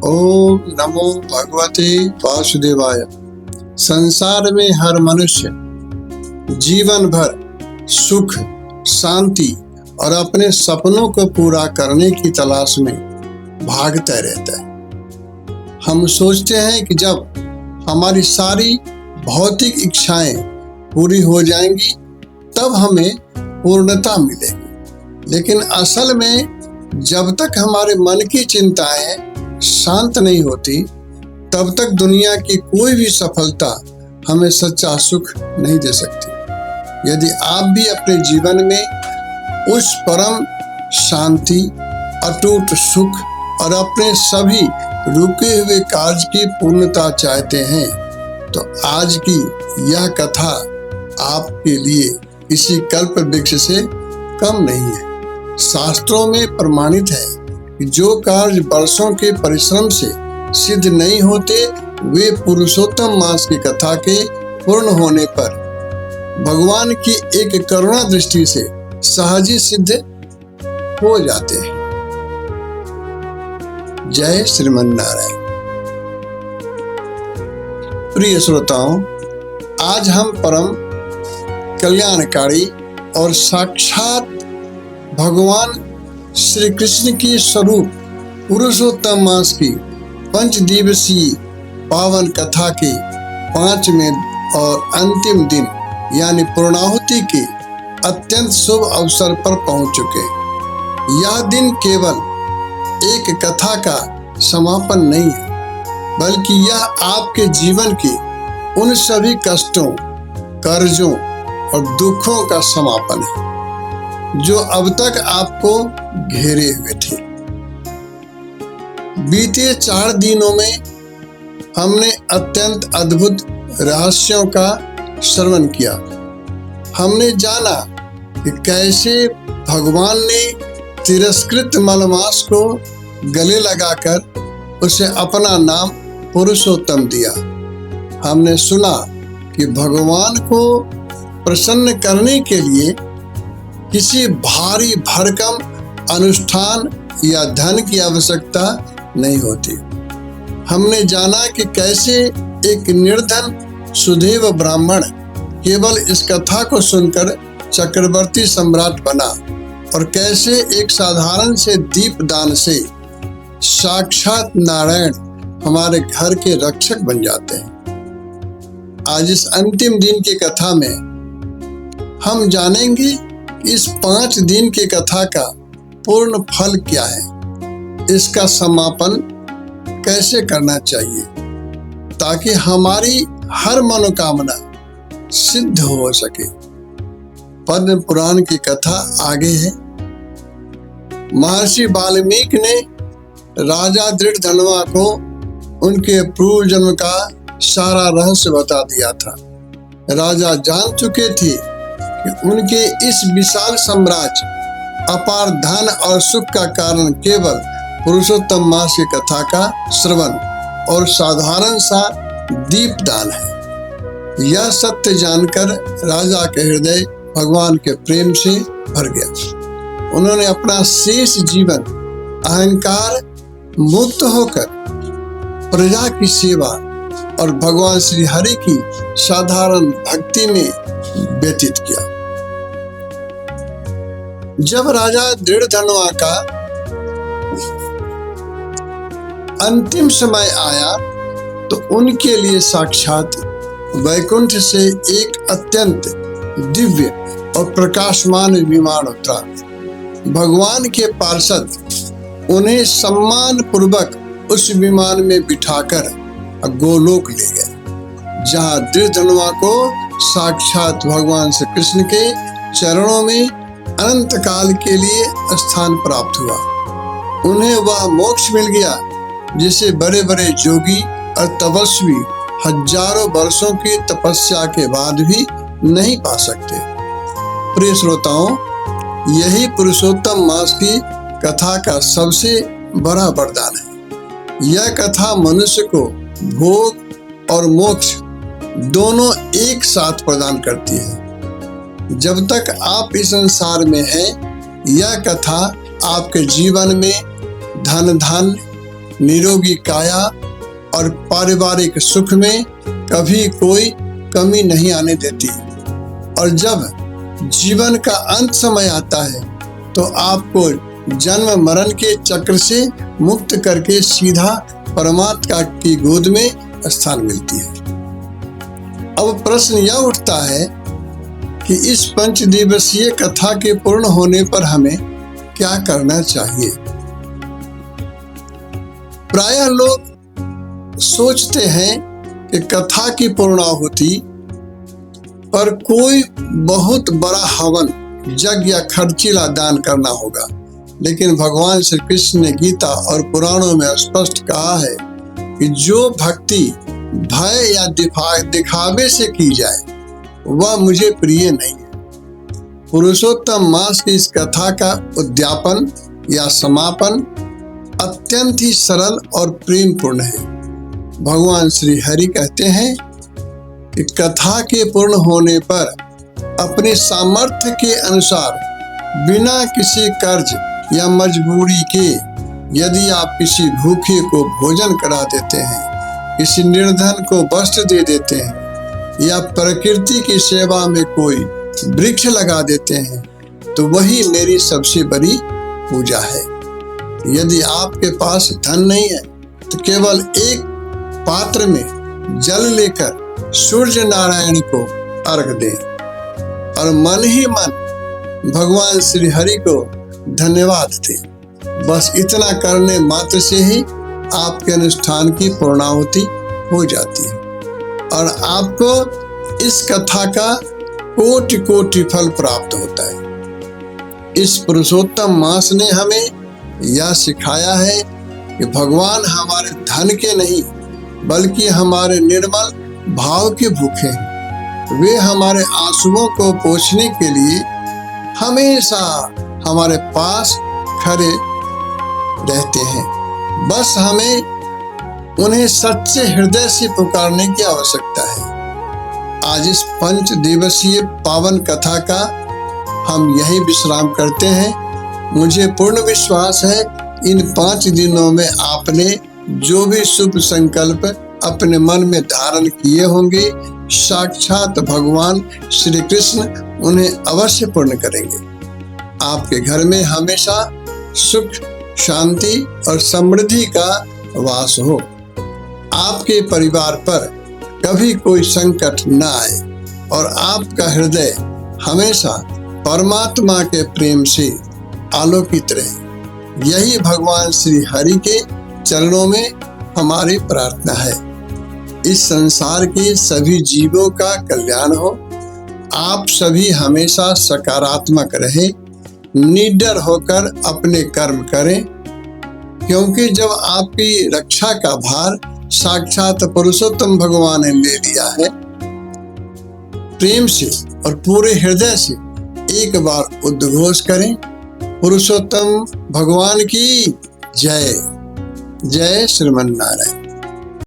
ओम नमो भगवते वासुदेवाय। संसार में हर मनुष्य जीवन भर सुख, शांति और अपने सपनों को पूरा करने की तलाश में भागता रहता है। हम सोचते हैं कि जब हमारी सारी भौतिक इच्छाएं पूरी हो जाएंगी तब हमें पूर्णता मिलेगी, लेकिन असल में जब तक हमारे मन की चिंताएं शांत नहीं होती तब तक दुनिया की कोई भी सफलता हमें सच्चा सुख नहीं दे सकती। यदि आप भी अपने जीवन में उस परम शांति, अटूट सुख और अपने सभी रुके हुए कार्य की पूर्णता चाहते हैं तो आज की यह कथा आपके लिए किसी कल्प वृक्ष से कम नहीं है। शास्त्रों में प्रमाणित है कि जो कार्य वर्षों के परिश्रम से सिद्ध नहीं होते वे पुरुषोत्तम मास की कथा के पूर्ण होने पर भगवान की एक करुणा दृष्टि से सहज ही सिद्ध हो जाते हैं। जय श्रीमन नारायण। प्रिय श्रोताओं, आज हम परम कल्याणकारी और साक्षात भगवान श्री कृष्ण की स्वरूप पुरुषोत्तम मास की 5 दिवसीय पावन कथा के 5वें और अंतिम दिन यानी पूर्णाहुति के अत्यंत शुभ अवसर पर पहुंच चुके। यह दिन केवल एक कथा का समापन नहीं है, बल्कि यह आपके जीवन के उन सभी कष्टों, कर्जों और दुखों का समापन है जो अब तक आपको घेरे हुए थे। बीते 4 दिनों में हमने अत्यंत अद्भुत रहस्यों का श्रवण किया। हमने जाना कि कैसे भगवान ने तिरस्कृत मलमास को गले लगाकर उसे अपना नाम पुरुषोत्तम दिया। हमने सुना कि भगवान को प्रसन्न करने के लिए किसी भारी भरकम अनुष्ठान या धन की आवश्यकता नहीं होती। हमने जाना कि कैसे एक निर्धन सुधेव ब्राह्मण केवल इस कथा को सुनकर चक्रवर्ती सम्राट बना और कैसे एक साधारण से दीप दान से साक्षात नारायण हमारे घर के रक्षक बन जाते हैं। आज इस अंतिम दिन की कथा में हम जानेंगे इस 5 दिन की कथा का पूर्ण फल क्या है, इसका समापन कैसे करना चाहिए ताकि हमारी हर मनोकामना सिद्ध हो सके। पद्म पुराण की कथा आगे है। महर्षि वाल्मीकि ने राजा दृढ़धनवा को उनके पूर्व जन्म का सारा रहस्य बता दिया था। राजा जान चुके थे कि उनके इस विशाल साम्राज्य, अपार धन और सुख का कारण केवल पुरुषोत्तम मास की कथा का श्रवण और साधारण सा दीपदान है। यह सत्य जानकर राजा के हृदय भगवान के प्रेम से भर गया। उन्होंने अपना शेष जीवन अहंकार मुक्त होकर प्रजा की सेवा और भगवान श्री हरि की साधारण भक्ति में व्यतीत किया। जब राजा दृढ़धनवा का अंतिम समय आया तो उनके लिए साक्षात वैकुंठ से एक अत्यंत दिव्य और प्रकाशमान विमान उतरा। भगवान के पार्षद उन्हें सम्मान पूर्वक उस विमान में बिठाकर गोलोक ले गए, जहां दृढ़धनवा को साक्षात भगवान श्री कृष्ण के चरणों में अनंत काल के लिए स्थान प्राप्त हुआ। उन्हें वह मोक्ष मिल गया जिसे बड़े बड़े योगी और तपस्वी हजारों वर्षों की तपस्या के बाद भी नहीं पा सकते। प्रिय श्रोताओं, यही पुरुषोत्तम मास की कथा का सबसे बड़ा वरदान है। यह कथा मनुष्य को भोग और मोक्ष दोनों एक साथ प्रदान करती है। जब तक आप इस संसार में हैं, यह कथा आपके जीवन में धन, निरोगी काया और पारिवारिक सुख में कभी कोई कमी नहीं आने देती। और जब जीवन का अंत समय आता है तो आपको जन्म मरण के चक्र से मुक्त करके सीधा परमात्मा की गोद में स्थान मिलती है। अब प्रश्न यह उठता है कि इस 5 दिवसीय कथा के पूर्ण होने पर हमें क्या करना चाहिए। प्रायः लोग सोचते हैं कि कथा की पूर्णाहुति पर कोई बहुत बड़ा हवन, यज्ञ या खर्चीला दान करना होगा। लेकिन भगवान श्री कृष्ण ने गीता और पुराणों में स्पष्ट कहा है कि जो भक्ति भय या दिखावे से की जाए वह मुझे प्रिय नहीं है। पुरुषोत्तम मास की इस कथा का उद्यापन या समापन अत्यंत ही सरल और प्रेमपूर्ण है। भगवान श्री हरि कहते हैं कि कथा के पूर्ण होने पर अपने सामर्थ्य के अनुसार बिना किसी कर्ज या मजबूरी के यदि आप किसी भूखे को भोजन करा देते हैं, किसी निर्धन को वस्त्र दे देते हैं या प्रकृति की सेवा में कोई वृक्ष लगा देते हैं तो वही मेरी सबसे बड़ी पूजा है। यदि आपके पास धन नहीं है तो केवल एक पात्र में जल लेकर सूर्य नारायण को अर्घ दें और मन ही मन भगवान श्री हरि को धन्यवाद दें। बस इतना करने मात्र से ही आपके अनुष्ठान की पूर्णाहुति हो जाती है और आपको इस कथा का कोटि कोटि फल प्राप्त होता है। इस पुरुषोत्तम मास ने हमें यह सिखाया है कि भगवान हमारे धन के नहीं बल्कि हमारे निर्मल भाव के भूखे हैं। वे हमारे आंसुओं को पोंछने के लिए हमेशा हमारे पास खड़े रहते हैं। बस हमें उन्हें सच्चे हृदय से पुकारने की आवश्यकता है। आज इस 5 दिवसीय पावन कथा का हम यही विश्राम करते हैं। मुझे पूर्ण विश्वास है इन 5 दिनों में आपने जो भी शुभ संकल्प अपने मन में धारण किए होंगे साक्षात भगवान श्री कृष्ण उन्हें अवश्य पूर्ण करेंगे। आपके घर में हमेशा सुख, शांति और समृद्धि का वास हो। आपके परिवार पर कभी कोई संकट न आए और आपका हृदय हमेशा परमात्मा के प्रेम से आलोकित रहे। यही भगवान श्री हरि के चरणों में हमारी प्रार्थना है। इस संसार के सभी जीवों का कल्याण हो। आप सभी हमेशा सकारात्मक रहे, निडर होकर अपने कर्म करें, क्योंकि जब आपकी रक्षा का भार साक्षात पुरुषोत्तम भगवान ने ले लिया है, प्रेम से और पूरे हृदय से एक बार उद्घोष करें, पुरुषोत्तम भगवान की जय। जय श्रीमन नारायण।